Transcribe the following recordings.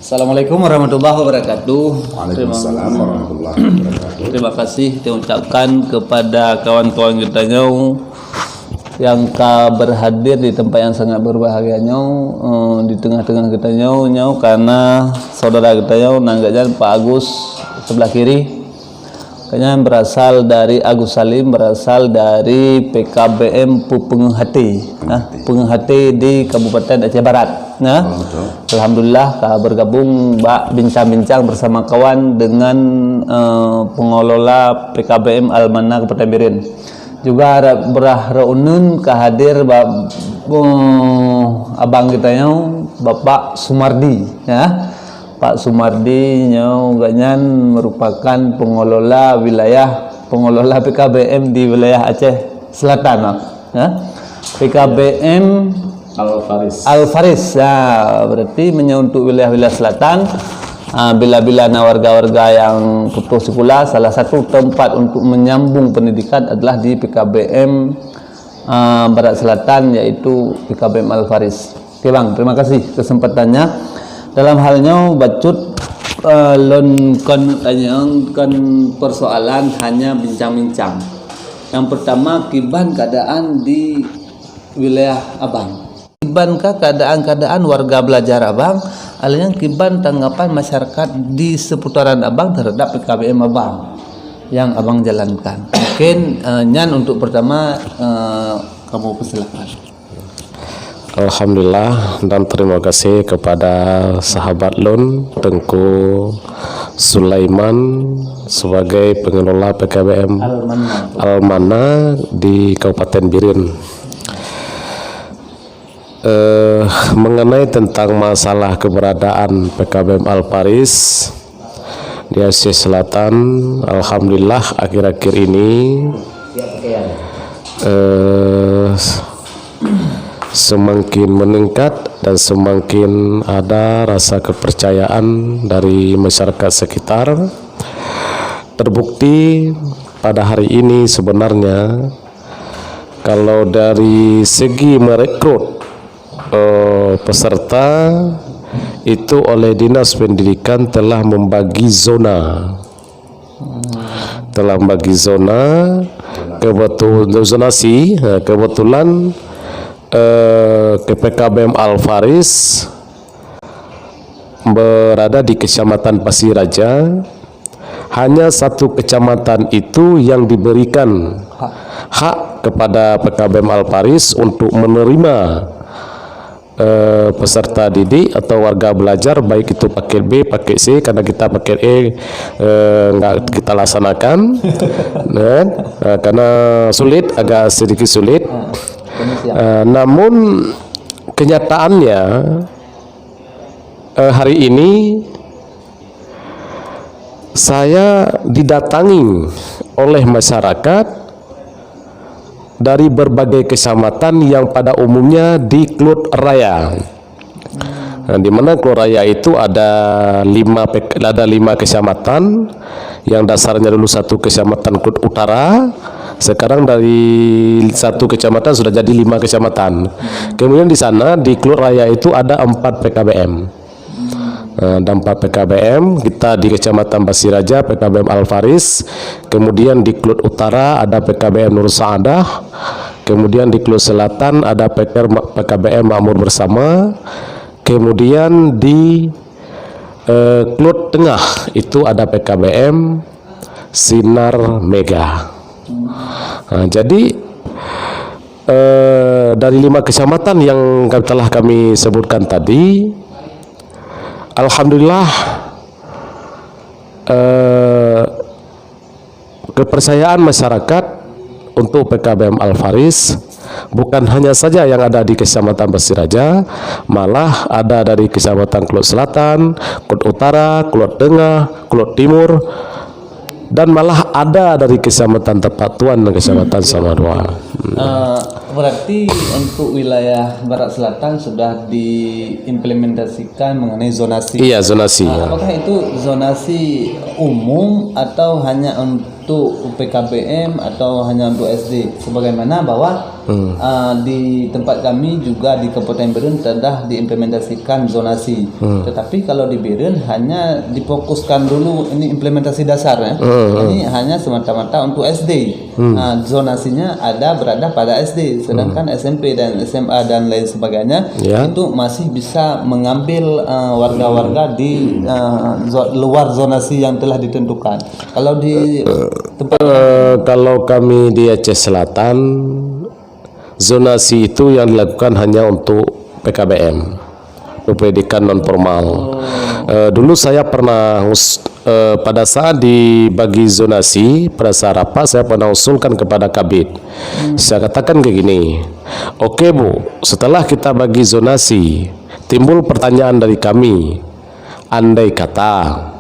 Assalamualaikum warahmatullahi wabarakatuh. Waalaikumsalam warahmatullahi wabarakatuh. Terima kasih kita ucapkan kepada kawan-kawan kita yang berhadir di tempat yang sangat berbahagia di tengah-tengah kita karena saudara kita nangganya Pak Agus sebelah kiri kayaknya berasal dari Agus Salim, berasal dari PKBM Penghati di Kabupaten Aceh Barat. Alhamdulillah bergabung bincang-bincang bersama kawan dengan pengelola PKBM Al-Manna Kabupaten Biren. Juga berhadir kehadir abang kita Bapak Sumardi ya. Pak Sumardi ganyan merupakan pengelola PKBM di wilayah Aceh Selatan ya. PKBM Al-Faris ya, berarti untuk wilayah-wilayah selatan. Bila-bila warga-warga yang putus sekolah, salah satu tempat untuk menyambung pendidikan adalah di PKBM Barat Selatan, yaitu PKBM Al-Faris. Oke Bang, terima kasih kesempatannya. Dalam halnya bacut kon persoalan hanya bincang-bincang. Yang pertama, kiban keadaan di wilayah Abang. Kibankah keadaan warga belajar Abang? Alanya kiban tanggapan masyarakat di seputaran Abang terhadap PKBM Abang yang Abang jalankan. Mungkin Nyan untuk pertama kamu persilakan. Alhamdulillah dan terima kasih kepada sahabat Lun Tengku Sulaiman sebagai pengelola PKBM Al-Manna di Kabupaten Biren. Mengenai tentang masalah keberadaan PKBM Al-Faris di Aceh Selatan, alhamdulillah akhir-akhir ini semakin meningkat dan semakin ada rasa kepercayaan dari masyarakat sekitar. Terbukti pada hari ini sebenarnya kalau dari segi merekrut peserta itu oleh Dinas Pendidikan telah membagi zona, kebetulan PKBM Al-Faris berada di Kecamatan Pasir Raja. Hanya satu kecamatan itu yang diberikan hak kepada PKBM Al-Faris untuk menerima peserta didik atau warga belajar, baik itu paket B, paket C, karena kita paket E nggak kita laksanakan karena agak sedikit sulit. Namun kenyataannya hari ini saya didatangi oleh masyarakat dari berbagai kecamatan yang pada umumnya di Klut Raya. Di mana Klut Raya itu ada 5 kecamatan, yang dasarnya dulu satu kecamatan Klut Utara. Sekarang dari satu kecamatan sudah jadi 5 kecamatan. Kemudian di sana di Klut Raya itu ada 4 PKBM. Ada 4 PKBM. Kita di Kecamatan Pasir Raja PKBM Al-Faris. Kemudian di Klut Utara ada PKBM Nur Saadah. Kemudian di Klut Selatan ada PKBM Makmur Bersama. Kemudian di Klut Tengah itu ada PKBM Sinar Mega. Jadi dari 5 kecamatan yang telah kami sebutkan tadi, alhamdulillah kepercayaan masyarakat untuk PKBM Al-Faris bukan hanya saja yang ada di Kecamatan Pasir Raja, malah ada dari Kecamatan Klut Selatan, Klut Utara, Klut Tengah, Klut Timur, dan malah ada dari Kecamatan Tepat Tuan dan Kecamatan Samadua. Berarti untuk wilayah Barat Selatan sudah diimplementasikan mengenai zonasi. Iya, zonasi. Apakah itu zonasi umum atau hanya untuk untuk PKBM atau hanya untuk SD. Sebagaimana bahwa di tempat kami juga di Kabupaten Biren telah diimplementasikan zonasi. Tetapi kalau di Biren hanya difokuskan dulu ini implementasi dasar ya. Ini hanya semata-mata untuk SD. Zonasinya berada pada SD, sedangkan SMP dan SMA dan lain sebagainya itu masih bisa mengambil warga-warga di luar zonasi yang telah ditentukan. Kalau di tempat kalau kami di Aceh Selatan, zonasi itu yang dilakukan hanya untuk PKBM, pendidikan non formal. Dulu saya pernah pada saat dibagi zonasi, pada saat rapat saya pernah usulkan kepada Kabid. Saya katakan kayak gini, oke Bu, setelah kita bagi zonasi, timbul pertanyaan dari kami, andai kata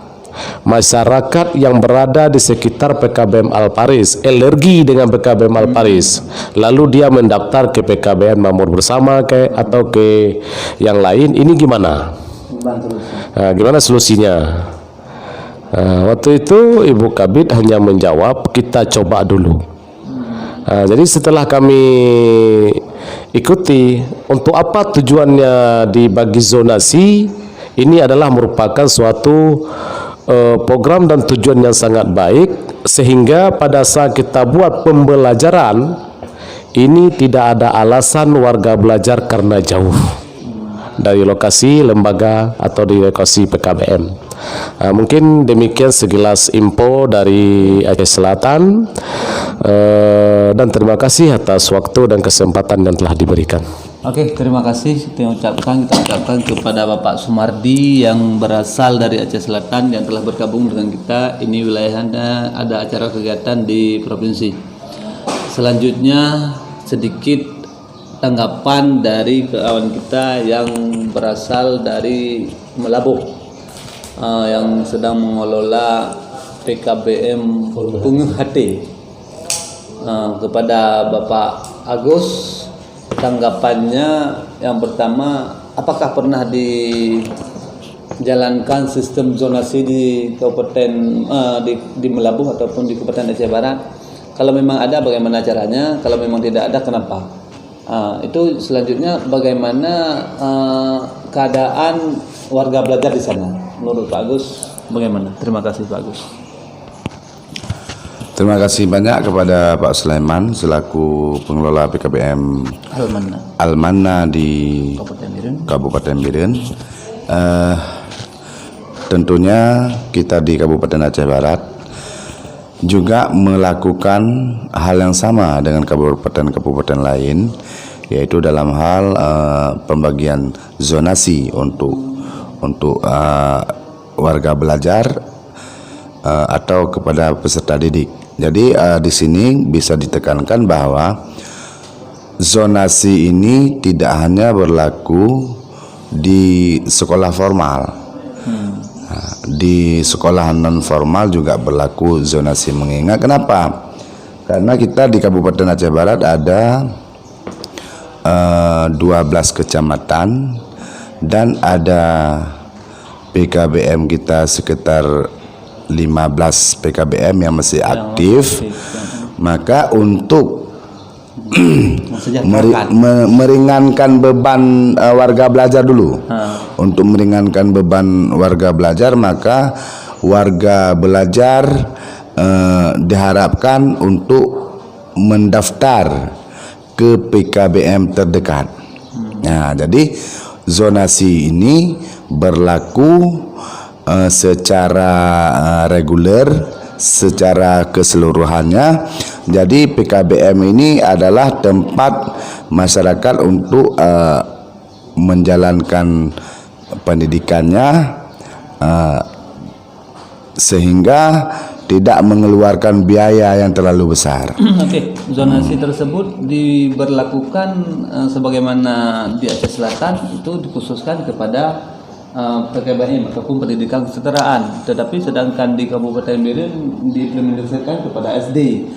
masyarakat yang berada di sekitar PKBM Al-Paris alergi dengan PKBM Al-Paris, lalu dia mendaftar ke PKBM Makmur Bersama atau ke yang lain, ini gimana? Gimana solusinya? Waktu itu Ibu Kabid hanya menjawab, kita coba dulu. Jadi setelah kami ikuti, untuk apa tujuannya dibagi zonasi, ini adalah merupakan suatu program dan tujuan yang sangat baik, sehingga pada saat kita buat pembelajaran ini tidak ada alasan warga belajar karena jauh dari lokasi lembaga atau di lokasi PKBM. Mungkin demikian sekilas info dari Aceh Selatan, dan terima kasih atas waktu dan kesempatan yang telah diberikan. Oke, terima kasih. Kita ucapkan kepada Bapak Sumardi yang berasal dari Aceh Selatan yang telah bergabung dengan kita. Ini wilayahnya ada acara kegiatan di provinsi. Selanjutnya sedikit tanggapan dari kawan kita yang berasal dari Melabuh, yang sedang mengelola PKBM Punguh Hati. Kepada Bapak Agus, tanggapannya yang pertama, apakah pernah dijalankan sistem zonasi di Kabupaten di Melabuh ataupun di Kabupaten Aceh Barat? Kalau memang ada, bagaimana caranya? Kalau memang tidak ada, kenapa? Itu selanjutnya bagaimana keadaan warga belajar di sana? Menurut Pak Agus, bagaimana? Terima kasih Pak Agus. Terima kasih banyak kepada Pak Sulaiman selaku pengelola PKBM Al-Manna di Kabupaten Biren. Tentunya kita di Kabupaten Aceh Barat juga melakukan hal yang sama dengan kabupaten-kabupaten lain, yaitu dalam hal pembagian zonasi untuk warga belajar atau kepada peserta didik. Jadi di sini bisa ditekankan bahwa zonasi ini tidak hanya berlaku di sekolah formal, di sekolah non formal juga berlaku zonasi. Mengingat kenapa? Karena kita di Kabupaten Aceh Barat ada 12 kecamatan dan ada PKBM kita sekitar 15 PKBM yang masih aktif. Maka untuk meringankan beban warga belajar dulu, untuk meringankan beban warga belajar, maka warga belajar diharapkan untuk mendaftar ke PKBM terdekat. Nah, jadi zonasi ini berlaku secara reguler, secara keseluruhannya. Jadi PKBM ini adalah tempat masyarakat untuk menjalankan pendidikannya, sehingga tidak mengeluarkan biaya yang terlalu besar. Oke, zonasi tersebut diberlakukan sebagaimana di Aceh Selatan itu dikhususkan kepada PKBM ataupun pendidikan kesetaraan, tetapi sedangkan di Kabupaten Biren diimplementasikan kepada SD.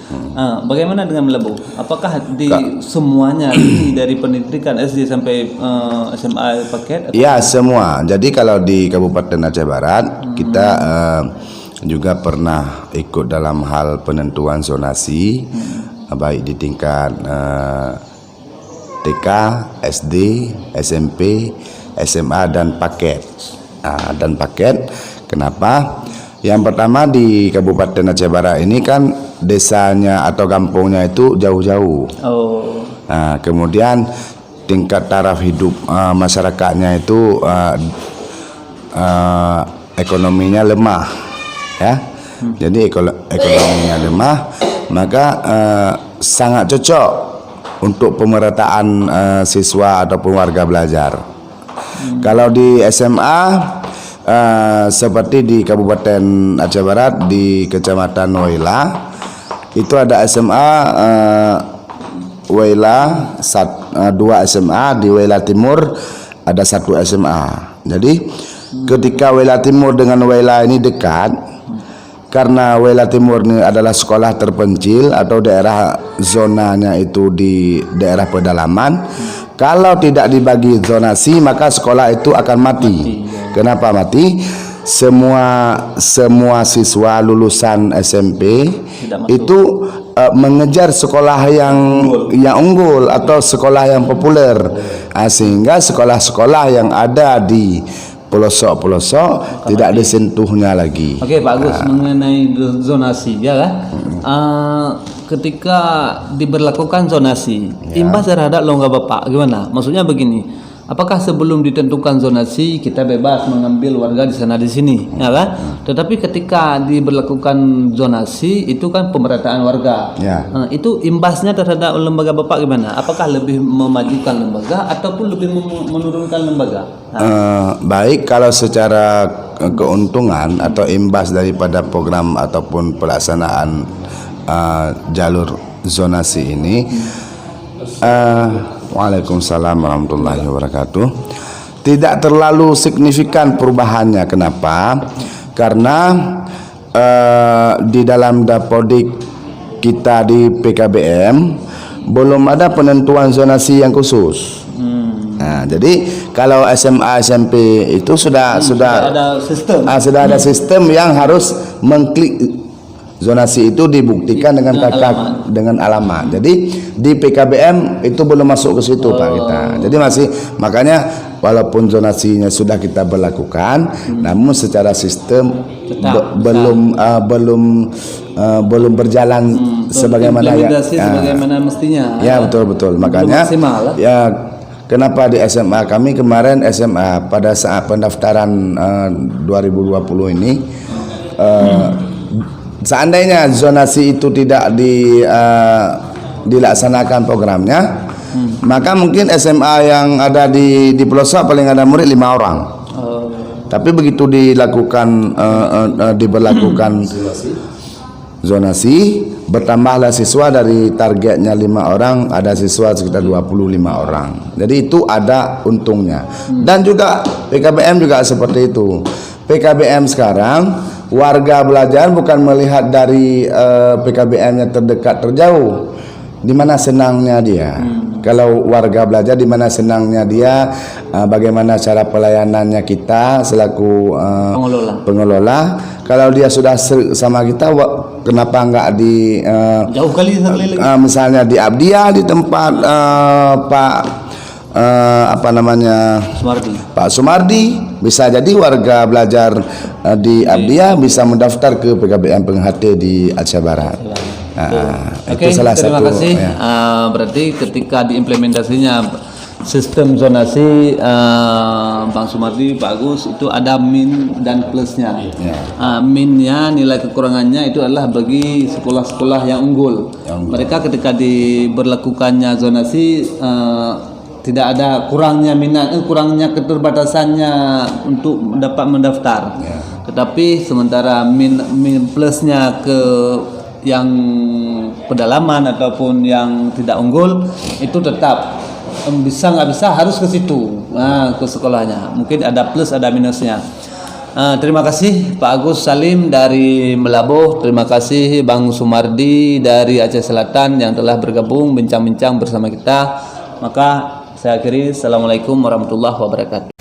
Bagaimana dengan Melabuh? Apakah di semuanya dari pendidikan SD sampai SMA paket? Ya, semua. Jadi kalau di Kabupaten Aceh Barat kita juga pernah ikut dalam hal penentuan zonasi, baik di tingkat TK, SD, SMP, SMA dan paket. Kenapa? Yang pertama di Kabupaten Aceh Barat ini kan desanya atau kampungnya itu jauh-jauh. Kemudian tingkat taraf hidup masyarakatnya itu ekonominya lemah, ya. Jadi ekonominya lemah, maka sangat cocok untuk pemerataan siswa ataupun warga belajar. Kalau di SMA seperti di Kabupaten Aceh Barat di Kecamatan Waila itu ada SMA Waila 2 SMA, di Waila Timur ada 1 SMA. Jadi ketika Waila Timur dengan Waila ini dekat, karena Waila Timur ini adalah sekolah terpencil atau daerah zonanya itu di daerah pedalaman, kalau tidak dibagi zonasi maka sekolah itu akan mati. Kenapa mati? Semua siswa lulusan SMP itu mengejar sekolah yang unggul atau sekolah yang populer, sehingga sekolah-sekolah yang ada di pelosok-pelosok tidak disentuhnya lagi. Oke, Pak Agus, mengenai zonasi ya kan? Ketika diberlakukan zonasi, imbas terhadap longga Bapak gimana? Maksudnya begini, apakah sebelum ditentukan zonasi kita bebas mengambil warga di sana di sini, ya kan? Tetapi ketika diberlakukan zonasi itu kan pemerataan warga. Itu imbasnya terhadap lembaga Bapak gimana? Apakah lebih memajukan lembaga ataupun lebih menurunkan lembaga? Baik, kalau secara keuntungan atau imbas daripada program ataupun pelaksanaan jalur zonasi ini, Waalaikumsalam warahmatullahi wabarakatuh, tidak terlalu signifikan perubahannya. Kenapa? Karena di dalam dapodik kita di PKBM belum ada penentuan zonasi yang khusus. Jadi kalau SMA SMP itu sudah ada sistem yang harus mengklik zonasi itu dibuktikan dengan alamat. Jadi di PKBM itu belum masuk ke situ Pak kita. Jadi masih, makanya walaupun zonasinya sudah kita berlakukan, namun secara sistem belum berjalan sebagaimana sebagaimana mestinya. Ya, betul. Makanya ya, kenapa di SMA kami kemarin SMA pada saat pendaftaran 2020 ini, seandainya zonasi itu tidak dilaksanakan programnya, maka mungkin SMA yang ada di pelosok paling ada murid 5 orang. Tapi begitu diberlakukan zonasi, bertambahlah siswa dari targetnya 5 orang, ada siswa sekitar 25 orang. Jadi itu ada untungnya. Dan juga PKBM juga seperti itu. PKBM sekarang warga belajar bukan melihat dari PKBM-nya terdekat terjauh, di mana senangnya dia. Kalau warga belajar di mana senangnya dia, bagaimana cara pelayanannya kita selaku pengelola. Kalau dia sudah sama kita, kenapa enggak di jauh kali misalnya di Abdiah, di tempat Pak Sumardi, bisa jadi warga belajar di Abdiah bisa mendaftar ke PKBM PHT di Aceh Barat. Oke, terima kasih. Berarti ketika diimplementasinya sistem zonasi, Bang Sumardi, Pak Agus, itu ada min dan plusnya. Minnya, nilai kekurangannya itu adalah bagi sekolah-sekolah yang unggul. Mereka ketika diberlakukannya zonasi, tidak ada kurangnya minat, kurangnya keterbatasannya untuk dapat mendaftar. Tetapi sementara min plusnya ke yang pedalaman ataupun yang tidak unggul itu tetap bisa nggak bisa harus ke situ, ke sekolahnya. Mungkin ada plus ada minusnya. Terima kasih Pak Agus Salim dari Melabuh. Terima kasih Bang Sumardi dari Aceh Selatan yang telah bergabung bincang-bincang bersama kita. Maka saya akhiri. Assalamualaikum warahmatullahi wabarakatuh.